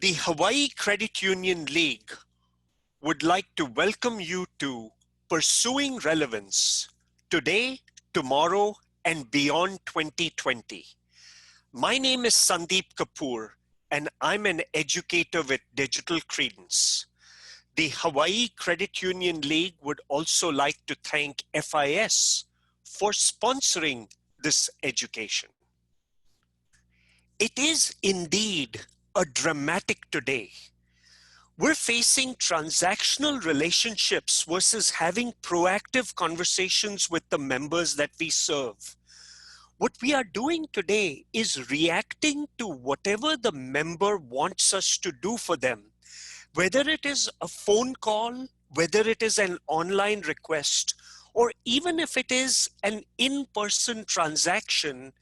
The Hawaii Credit Union League would like to welcome you to Pursuing Relevance today, tomorrow, and beyond 2020. My name is Sandeep Kapoor, and I'm an educator with Digital Credence. The Hawaii Credit Union League would also like to thank FIS for sponsoring this education. It is indeed a dramatic today. We're facing transactional relationships versus having proactive conversations with the members that we serve. What we are doing today is reacting to whatever the member wants us to do for them, whether it is a phone call, whether it is an online request, or even if it is an in-person transaction.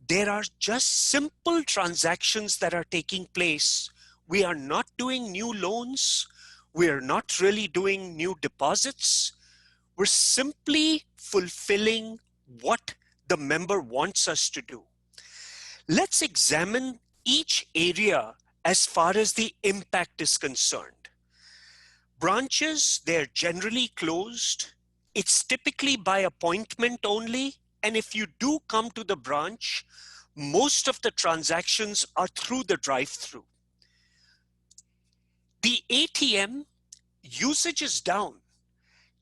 There are just simple transactions that are taking place. We are not doing new loans. We are not really doing new deposits. We're simply fulfilling what the member wants us to do. Let's examine each area as far as the impact is concerned. Branches, they're generally closed. It's typically by appointment only. And if you do come to the branch, most of the transactions are through the drive-through. The ATM usage is down.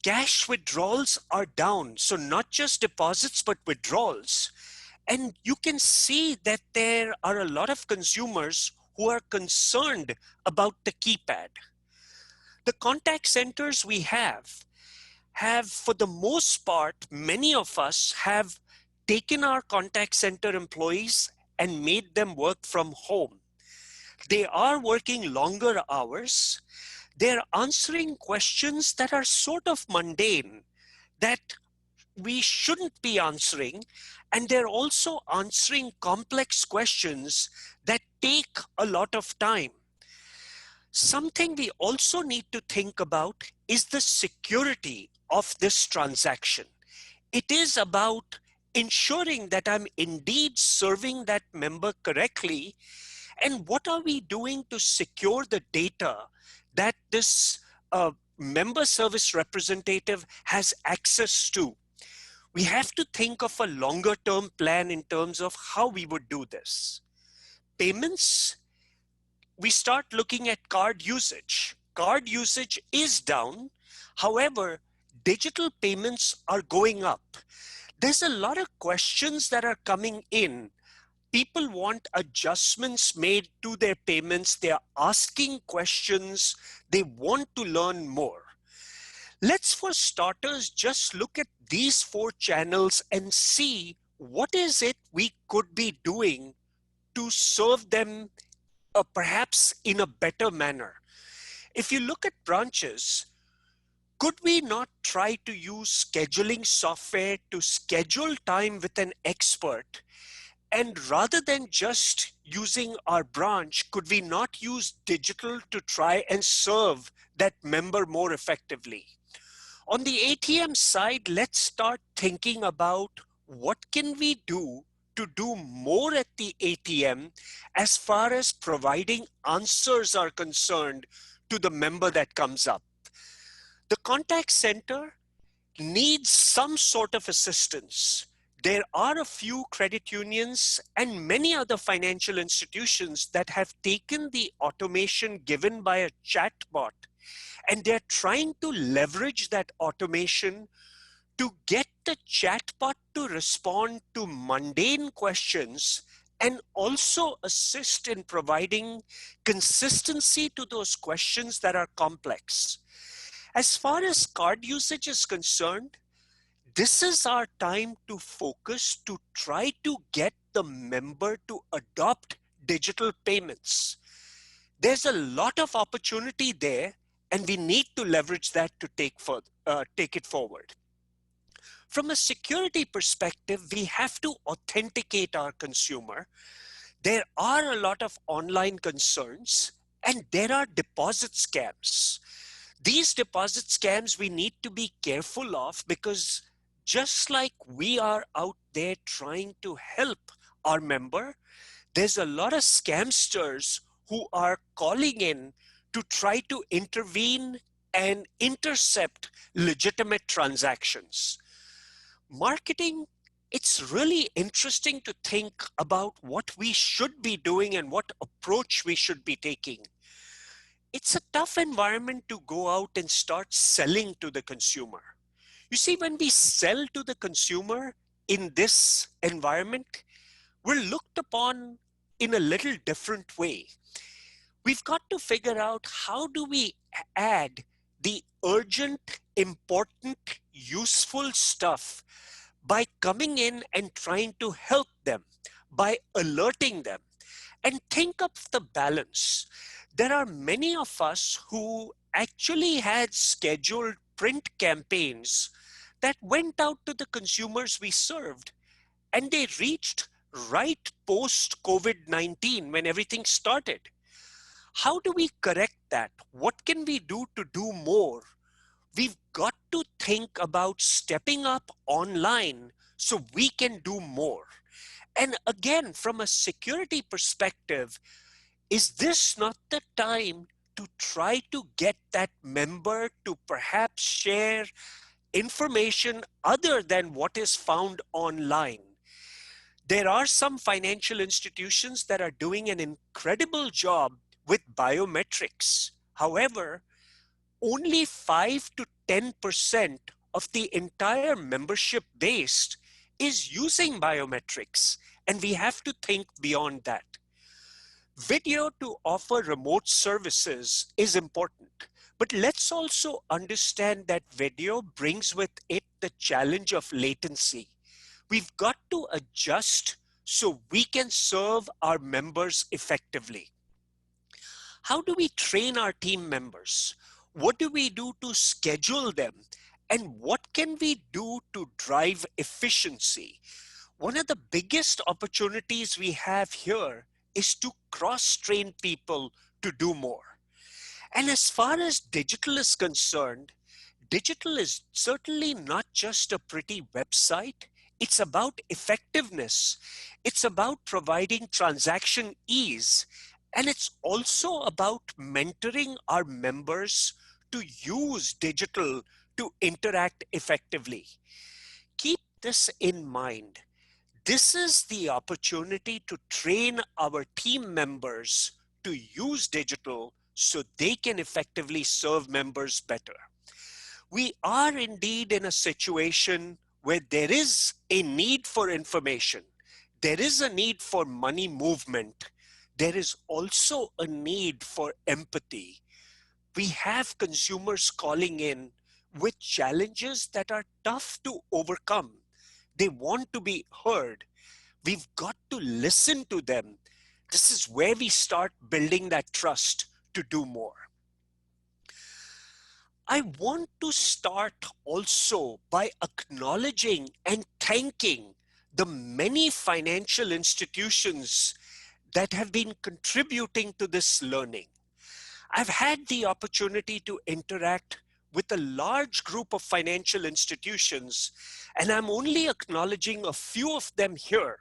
Cash withdrawals are down. So not just deposits, but withdrawals. And you can see that there are a lot of consumers who are concerned about the keypad. The contact centers we have, for the most part, many of us have taken our contact center employees and made them work from home. They are working longer hours. They're answering questions that are sort of mundane, that we shouldn't be answering. And they're also answering complex questions that take a lot of time. Something we also need to think about is the security of this transaction. It is about ensuring that I'm indeed serving that member correctly, and what are we doing to secure the data that this member service representative has access to. We have to think of a longer term plan in terms of how we would do this. Payments, we start looking at card usage. Card usage is down. However, digital payments are going up. There's a lot of questions that are coming in. People want adjustments made to their payments. They're asking questions. They want to learn more. Let's, for starters, just look at these 4 channels and see what is it we could be doing to serve them perhaps in a better manner. If you look at branches, could we not try to use scheduling software to schedule time with an expert? And rather than just using our branch, could we not use digital to try and serve that member more effectively? On the ATM side, let's start thinking about what can we do to do more at the ATM as far as providing answers are concerned to the member that comes up. The contact center needs some sort of assistance. There are a few credit unions and many other financial institutions that have taken the automation given by a chatbot, and they're trying to leverage that automation to get the chatbot to respond to mundane questions and also assist in providing consistency to those questions that are complex. As far as card usage is concerned, this is our time to focus to try to get the member to adopt digital payments. There's a lot of opportunity there, and we need to leverage that to take it forward. From a security perspective, we have to authenticate our consumer. There are a lot of online concerns, and there are deposit scams. These deposit scams we need to be careful of, because just like we are out there trying to help our member, there's a lot of scamsters who are calling in to try to intervene and intercept legitimate transactions. Marketing, it's really interesting to think about what we should be doing and what approach we should be taking. It's a tough environment to go out and start selling to the consumer. You see, when we sell to the consumer in this environment, we're looked upon in a little different way. We've got to figure out how do we add the urgent, important, useful stuff by coming in and trying to help them, by alerting them. And think of the balance. There are many of us who actually had scheduled print campaigns that went out to the consumers we served, and they reached right post COVID 19 when everything started. How do we correct that? What can we do to do more? We've got to think about stepping up online so we can do more. And again, from a security perspective, is this not the time to try to get that member to perhaps share information other than what is found online? There are some financial institutions that are doing an incredible job with biometrics. However, only 5 to 10% of the entire membership base is using biometrics, and we have to think beyond that. Video to offer remote services is important, but let's also understand that video brings with it the challenge of latency. We've got to adjust so we can serve our members effectively. How do we train our team members? What do we do to schedule them? And what can we do to drive efficiency? One of the biggest opportunities we have here is to cross-train people to do more. And as far as digital is concerned, digital is certainly not just a pretty website. It's about effectiveness. It's about providing transaction ease. And it's also about mentoring our members to use digital to interact effectively. Keep this in mind. This is the opportunity to train our team members to use digital so they can effectively serve members better. We are indeed in a situation where there is a need for information. There is a need for money movement. There is also a need for empathy. We have consumers calling in with challenges that are tough to overcome. They want to be heard. We've got to listen to them. This is where we start building that trust to do more. I want to start also by acknowledging and thanking the many financial institutions that have been contributing to this learning. I've had the opportunity to interact with a large group of financial institutions, and I'm only acknowledging a few of them here.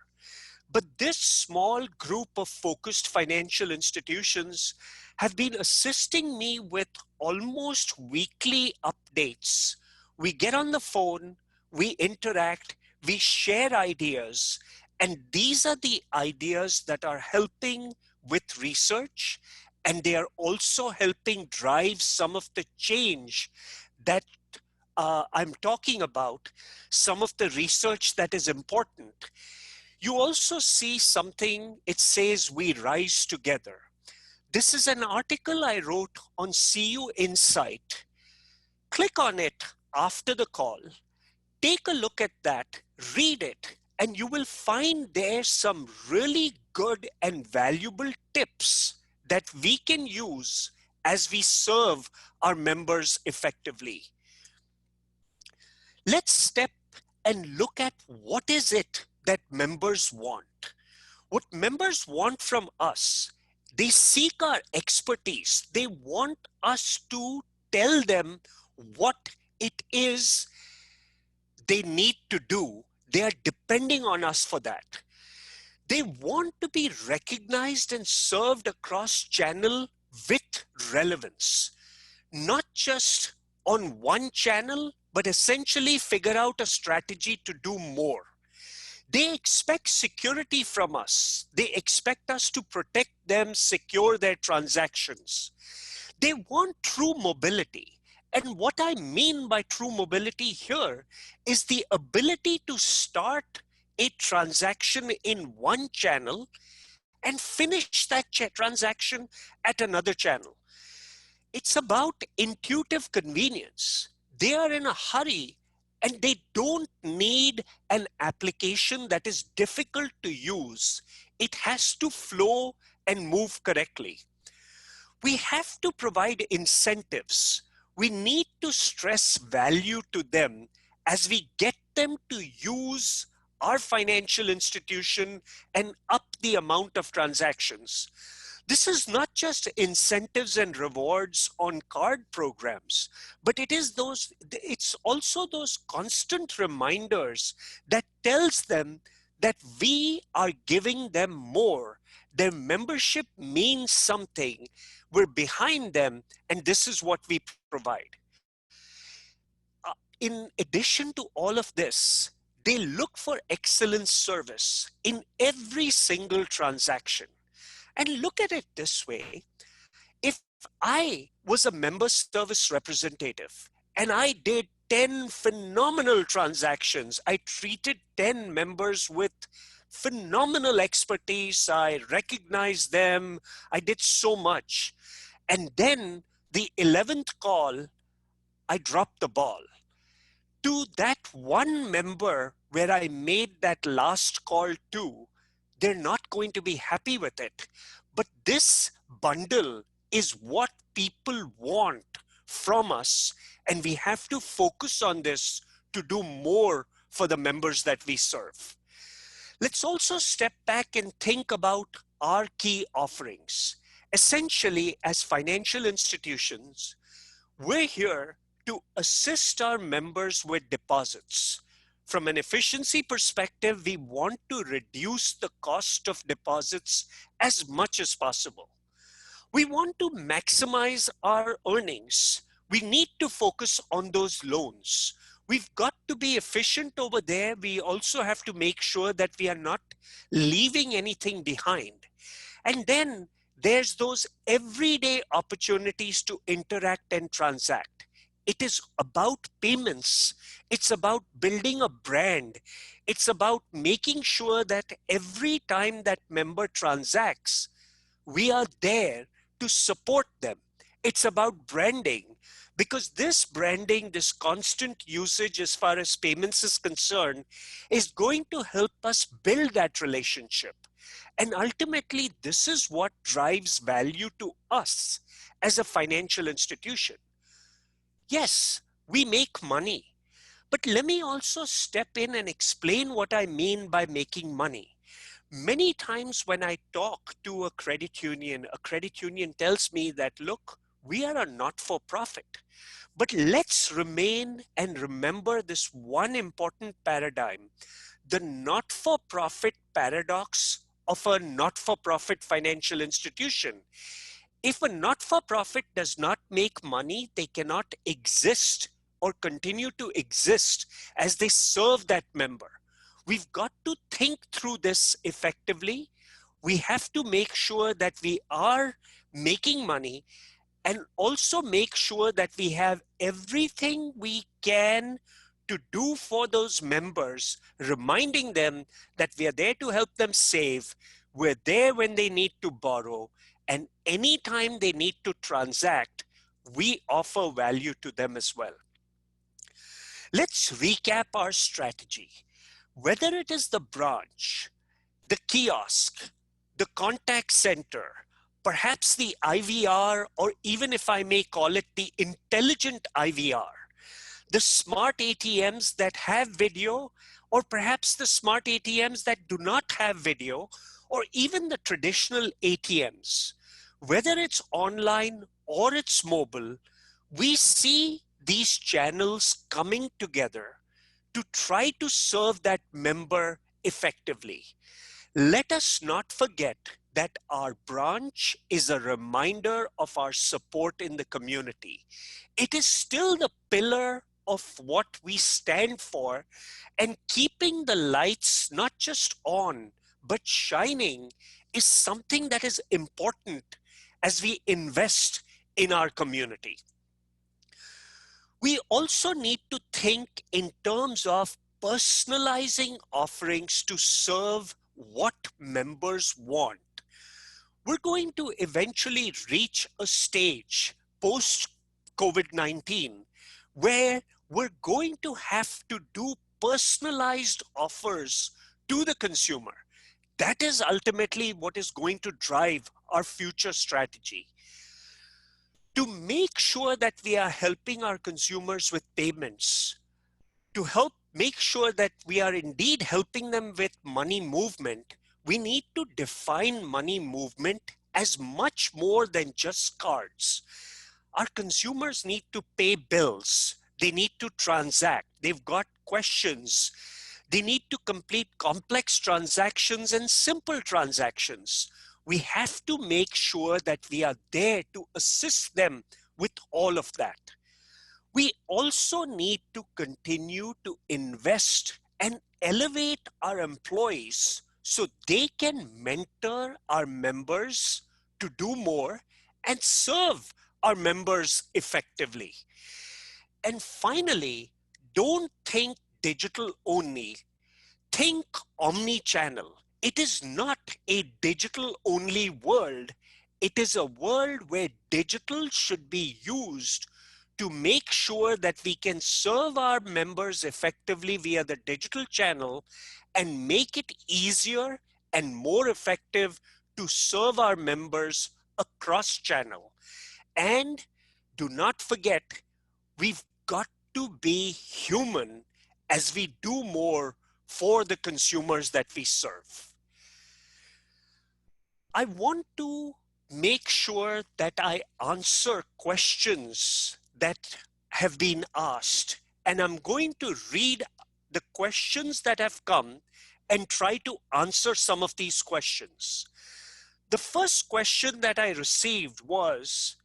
But this small group of focused financial institutions have been assisting me with almost weekly updates. We get on the phone, we interact, we share ideas, and these are the ideas that are helping with research, and they are also helping drive some of the change that I'm talking about, some of the research that is important. You also see something, it says we rise together. This is an article I wrote on CU Insight. Click on it after the call. Take a look at that, read it, and you will find there some really good and valuable tips that we can use as we serve our members effectively. Let's step and look at what is it that members want. What members want from us, they seek our expertise. They want us to tell them what it is they need to do. They are depending on us for that. They want to be recognized and served across channel with relevance, not just on one channel, but essentially figure out a strategy to do more. They expect security from us. They expect us to protect them, secure their transactions. They want true mobility. And what I mean by true mobility here is the ability to start a transaction in one channel and finish that transaction at another channel. It's about intuitive convenience. They are in a hurry and they don't need an application that is difficult to use. It has to flow and move correctly. We have to provide incentives. We need to stress value to them as we get them to use our financial institution and up the amount of transactions. This is not just incentives and rewards on card programs, but it's also those constant reminders that tells them that we are giving them more. Their membership means something. We're behind them, and this is what we provide. In addition to all of this, they look for excellent service in every single transaction. And look at it this way. If I was a member service representative and I did 10 phenomenal transactions, I treated 10 members with phenomenal expertise, I recognized them, I did so much. And then the 11th call, I dropped the ball. To that one member where I made that last call to, they're not going to be happy with it. But this bundle is what people want from us, and we have to focus on this to do more for the members that we serve. Let's also step back and think about our key offerings. Essentially, as financial institutions, we're here to assist our members with deposits. From an efficiency perspective, we want to reduce the cost of deposits as much as possible. We want to maximize our earnings. We need to focus on those loans. We've got to be efficient over there. We also have to make sure that we are not leaving anything behind. And then there's those everyday opportunities to interact and transact. It is about payments. It's about building a brand. It's about making sure that every time that member transacts, we are there to support them. It's about branding, because this branding, this constant usage as far as payments is concerned, is going to help us build that relationship. And ultimately, this is what drives value to us as a financial institution. Yes, we make money, but let me also step in and explain what I mean by making money. Many times when I talk to a credit union tells me that, look, we are a not-for-profit. But let's remain and remember this one important paradigm, the not-for-profit paradox of a not-for-profit financial institution. If a not-for-profit does not make money, they cannot exist or continue to exist as they serve that member. We've got to think through this effectively. We have to make sure that we are making money and also make sure that we have everything we can to do for those members, reminding them that we are there to help them save. We're there when they need to borrow. And anytime they need to transact, we offer value to them as well. Let's recap our strategy. Whether it is the branch, the kiosk, the contact center, perhaps the IVR, or even if I may call it the intelligent IVR, the smart ATMs that have video, or perhaps the smart ATMs that do not have video, or even the traditional ATMs, whether it's online or it's mobile, we see these channels coming together to try to serve that member effectively. Let us not forget that our branch is a reminder of our support in the community. It is still the pillar of what we stand for, and keeping the lights not just on but shining is something that is important as we invest in our community. We also need to think in terms of personalizing offerings to serve what members want. We're going to eventually reach a stage post COVID-19 where we're going to have to do personalized offers to the consumer. That is ultimately what is going to drive our future strategy. To make sure that we are helping our consumers with payments, to help make sure that we are indeed helping them with money movement, we need to define money movement as much more than just cards. Our consumers need to pay bills. They need to transact. They've got questions. They need to complete complex transactions and simple transactions. We have to make sure that we are there to assist them with all of that. We also need to continue to invest and elevate our employees so they can mentor our members to do more and serve our members effectively. And finally, don't think digital only. Think omni-channel. It is not a digital only world. It is a world where digital should be used to make sure that we can serve our members effectively via the digital channel and make it easier and more effective to serve our members across channel. And do not forget, we've got to be human as we do more for the consumers that we serve. I want to make sure that I answer questions that have been asked, and I'm going to read the questions that have come and try to answer some of these questions. The first question that I received was,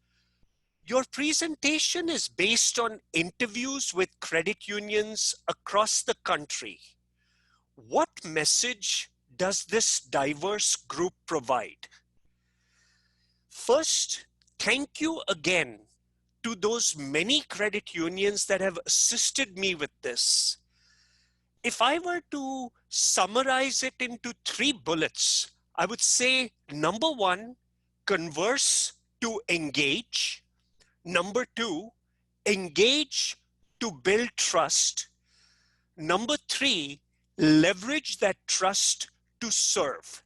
your presentation is based on interviews with credit unions across the country. What message does this diverse group provide? First, thank you again to those many credit unions that have assisted me with this. If I were to summarize it into 3 bullets, I would say number one, converse to engage. Number two, engage to build trust. Number three, leverage that trust to serve.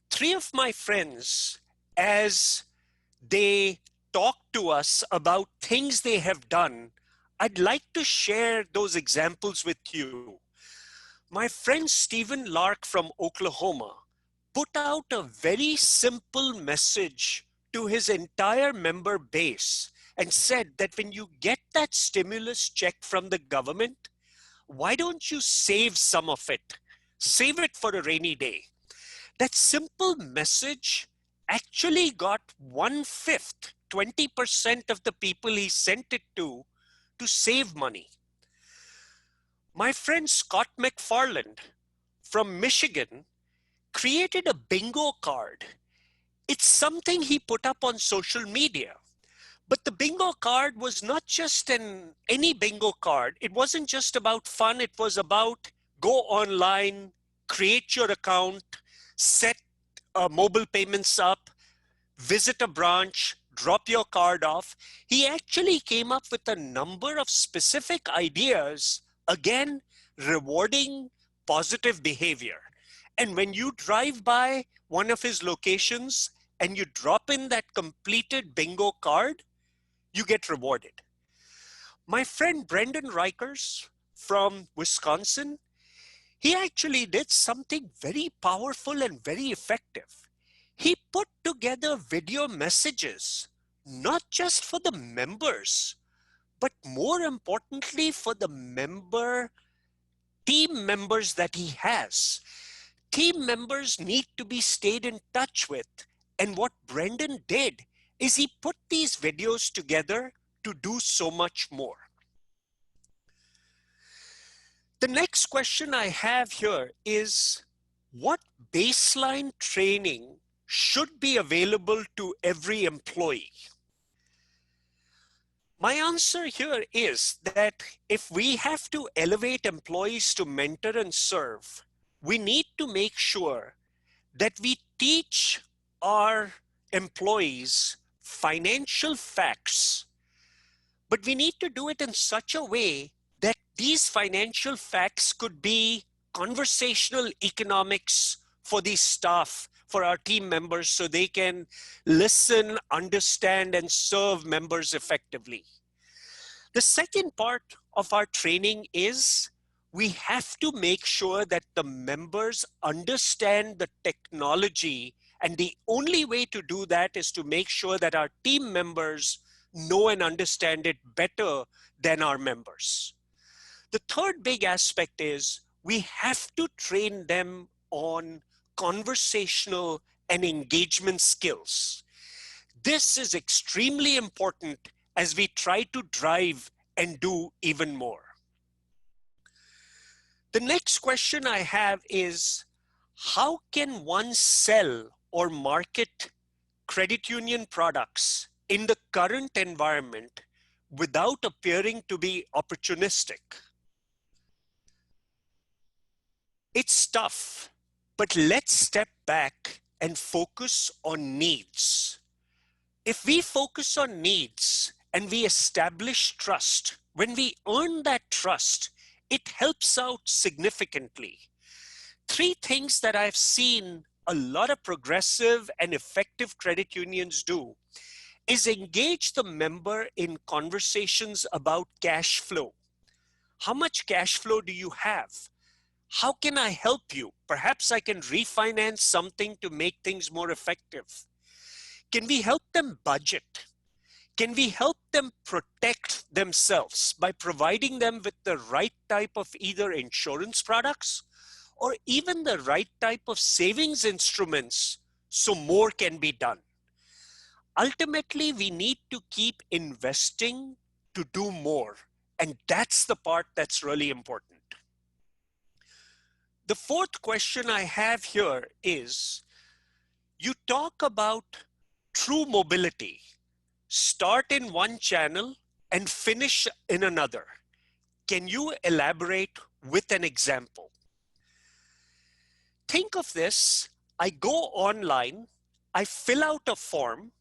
3 of my friends, as they talk to us about things they have done, I'd like to share those examples with you. My friend Stephen Lark from Oklahoma put out a very simple message to his entire member base and said that when you get that stimulus check from the government, why don't you save some of it? Save it for a rainy day. That simple message actually got 1/5, 20% of the people he sent it to save money. My friend Scott McFarland from Michigan created a bingo card. It's something he put up on social media. But the bingo card was not just any bingo card. It wasn't just about fun. It was about go online, create your account, set mobile payments up, visit a branch, drop your card off. He actually came up with a number of specific ideas, again, rewarding positive behavior. And when you drive by one of his locations and you drop in that completed bingo card, you get rewarded. My friend Brendan Rikers from Wisconsin, he actually did something very powerful and very effective. He put together video messages, not just for the members, but more importantly for the member team members that he has. team members need to be stayed in touch with. And what Brendan did is he put these videos together to do so much more. The next question I have here is, what baseline training should be available to every employee? My answer here is that if we have to elevate employees to mentor and serve, we need to make sure that we teach our employees financial facts, but we need to do it in such a way that these financial facts could be conversational economics for the staff, for our team members, so they can listen, understand, and serve members effectively. The second part of our training is we have to make sure that the members understand the technology. And the only way to do that is to make sure that our team members know and understand it better than our members. The third big aspect is we have to train them on conversational and engagement skills. This is extremely important as we try to drive and do even more. The next question I have is, how can one sell or market credit union products in the current environment without appearing to be opportunistic? It's tough, but let's step back and focus on needs. If we focus on needs and we establish trust, when we earn that trust, it helps out significantly. Three things that I've seen a lot of progressive and effective credit unions do is engage the member in conversations about cash flow. How much cash flow do you have? How can I help you? Perhaps I can refinance something to make things more effective. Can we help them budget? Can we help them protect themselves by providing them with the right type of either insurance products or even the right type of savings instruments so more can be done? Ultimately, we need to keep investing to do more. And that's the part that's really important. The fourth question I have here is, you talk about true mobility. Start in one channel and finish in another. Can you elaborate with an example? Think of this. I go online, I fill out a form,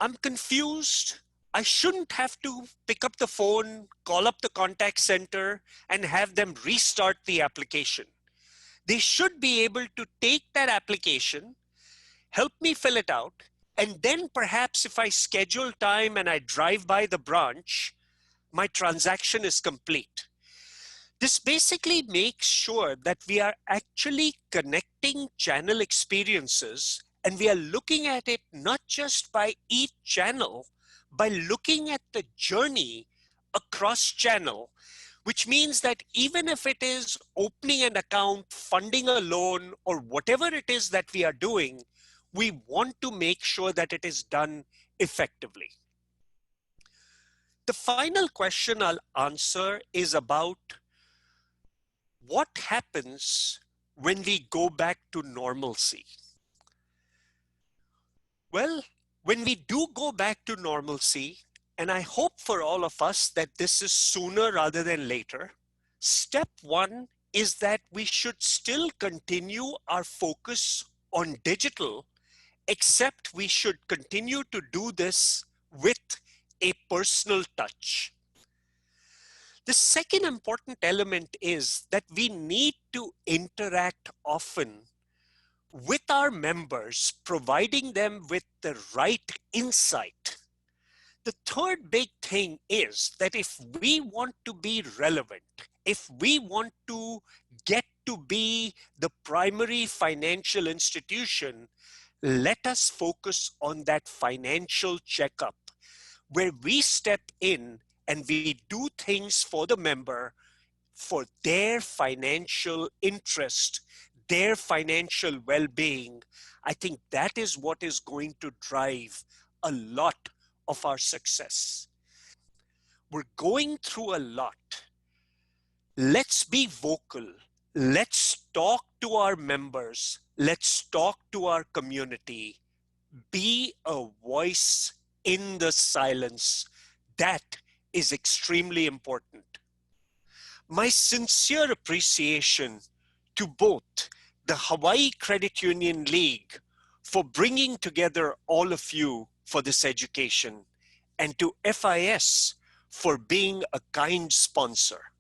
I'm confused. I shouldn't have to pick up the phone, call up the contact center, and have them restart the application. They should be able to take that application, help me fill it out, and then perhaps if I schedule time and I drive by the branch, my transaction is complete. This basically makes sure that we are actually connecting channel experiences, and we are looking at it not just by each channel, by looking at the journey across channel, which means that even if it is opening an account, funding a loan, or whatever it is that we are doing, we want to make sure that it is done effectively. The final question I'll answer is about what happens when we go back to normalcy. Well, when we do go back to normalcy, and I hope for all of us that this is sooner rather than later, step one is that we should still continue our focus on digital, except we should continue to do this with a personal touch. The second important element is that we need to interact often with our members, providing them with the right insight. The third big thing is that if we want to be relevant, if we want to get to be the primary financial institution, let us focus on that financial checkup where we step in and we do things for the member for their financial interest. their financial well-being, I think that is what is going to drive a lot of our success. We're going through a lot. Let's be vocal. Let's talk to our members. Let's talk to our community. Be a voice in the silence. That is extremely important. My sincere appreciation to both the Hawaii Credit Union League for bringing together all of you for this education, and to FIS for being a kind sponsor.